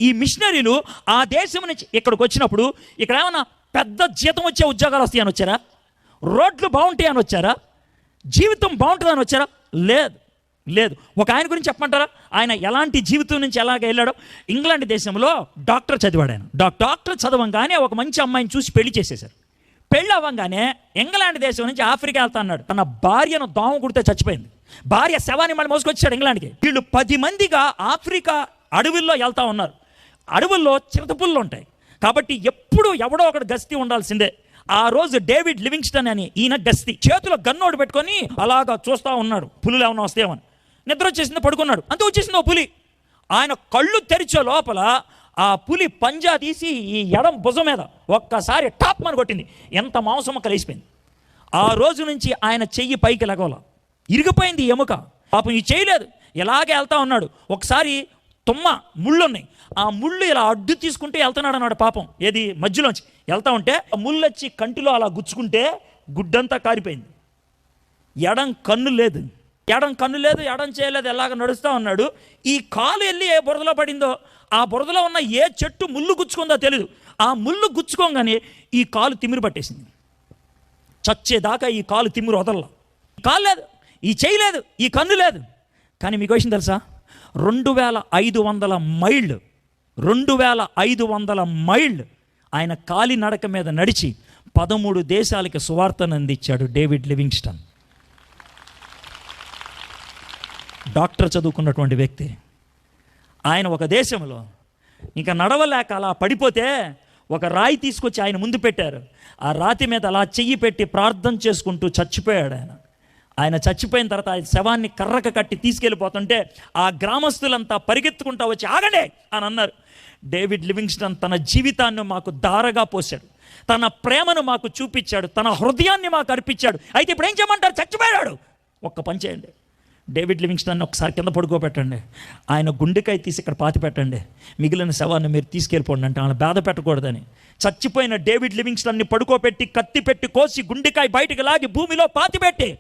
ఈ మిషనరీలు ఆ దేశం నుంచి ఇక్కడికి వచ్చినప్పుడు ఇక్కడ ఏమన్నా పెద్ద జీతం వచ్చే ఉద్యోగాలు వస్తాయని వచ్చారా? రోడ్లు బాగుంటాయని వచ్చారా? జీవితం బాగుంటుందని వచ్చారా? లేదు లేదు. ఒక ఆయన గురించి చెప్పమంటారా? ఆయన ఎలాంటి జీవితం నుంచి ఎలాగ వెళ్ళాడో. ఇంగ్లాండ్ దేశంలో డాక్టర్ చదివాడు ఆయన. డాక్టర్ చదవంగానే ఒక మంచి అమ్మాయిని చూసి పెళ్లి చేసేశారు. పెళ్ళి అవ్వగానే ఇంగ్లాండ్ దేశం నుంచి ఆఫ్రికా వెళ్తా అన్నాడు. తన భార్యను దోమ కుడితే చచ్చిపోయింది. భార్య శవాన్ని మళ్ళీ మోసుకొచ్చాడు ఇంగ్లాండ్కి. వీళ్ళు 10 మందిగా ఆఫ్రికా అడవుల్లో వెళ్తా ఉన్నారు. అడవుల్లో చిరుతపుళ్ళు ఉంటాయి కాబట్టి ఎప్పుడు ఎవడో ఒకటి గస్తీ ఉండాల్సిందే. ఆ రోజు డేవిడ్ లివింగ్స్టన్ అని ఈయన గస్తీ, చేతిలో గన్నోడు పెట్టుకొని అలాగా చూస్తూ ఉన్నాడు, పులులు ఏమన్నా వస్తాయేమని. నిద్ర వచ్చేసింది, పడుకున్నాడు. అంతే వచ్చేసింది ఓ పులి. ఆయన కళ్ళు తెరిచే లోపల ఆ పులి పంజా తీసి ఈ ఎడం భుజం మీద ఒక్కసారి టాప్ అని కొట్టింది. ఎంత మాంసం కలిసిపోయింది. ఆ రోజు నుంచి ఆయన చెయ్యి పైకి లగవల, ఇరిగిపోయింది ఎముక. పాపం ఈ చేయలేదు, ఇలాగే వెళ్తా ఉన్నాడు. ఒకసారి తుమ్మ ముళ్ళు ఉన్నాయి, ఆ ముళ్ళు ఇలా అడ్డు తీసుకుంటే వెళ్తున్నాడు అన్నాడు. పాపం ఏది మధ్యలోంచి వెళ్తా ఉంటే ఆ ముళ్ళు వచ్చి కంటిలో అలా గుచ్చుకుంటే గుడ్డంతా కారిపోయింది. ఎడం కన్ను లేదు, ఎడం చేయలేదు, ఎలాగ నడుస్తూ ఉన్నాడు. ఈ కాలు వెళ్ళి ఏ బురదలో పడిందో, ఆ బురదలో ఉన్న ఏ చెట్టు ముళ్ళు గుచ్చుకుందో తెలియదు. ఆ ముళ్ళు గుచ్చుకోగానే ఈ కాలు తిమ్మిరి పట్టేసింది. చచ్చేదాకా ఈ కాలు తిమ్మిరి వదల. కాలు లేదు, ఈ చేయి లేదు, ఈ కన్ను లేదు. కానీ మీకు విషయం తెలుసా? 2500 మైళ్ళు ఆయన కాలి నడక మీద నడిచి 13 దేశాలకి సువార్తను అందించాడు డేవిడ్ లివింగ్స్టన్. డాక్టర్ చదువుకున్నటువంటి వ్యక్తి. ఆయన ఒక దేశంలో ఇంకా నడవలేక అలా పడిపోతే ఒక రాయి తీసుకొచ్చి ఆయన ముందు పెట్టారు. ఆ రాతి మీద అలా చెయ్యి పెట్టి ప్రార్థన చేసుకుంటూ చచ్చిపోయాడు ఆయన. ఆయన చచ్చిపోయిన తర్వాత ఆయన శవాన్ని కర్రక కట్టి తీసుకెళ్ళిపోతుంటే ఆ గ్రామస్తులంతా పరిగెత్తుకుంటా వచ్చి ఆగండి అని అన్నారు. డేవిడ్ లివింగ్స్టన్ తన జీవితాన్ని మాకు దారగా పోశాడు, తన ప్రేమను మాకు చూపించాడు, తన హృదయాన్ని మాకు అర్పించాడు. అయితే ఇప్పుడు ఏం చేయమంటారు? చచ్చిపోయాడు. ఒక్క పని చేయండి, డేవిడ్ లివింగ్స్టన్ ఒకసారి కింద పడుకోబెట్టండి, ఆయన గుండెకాయ తీసి ఇక్కడ పాతి పెట్టండి, మిగిలిన శవాన్ని మీరు తీసుకెళ్ళిపోండి అంటే ఆయన బాధ పెట్టకూడదని చచ్చిపోయిన డేవిడ్ లివింగ్స్టన్ని పడుకోబెట్టి కత్తి పెట్టి కోసి గుండెకాయ బయటికి లాగి భూమిలో పాతి పెట్టి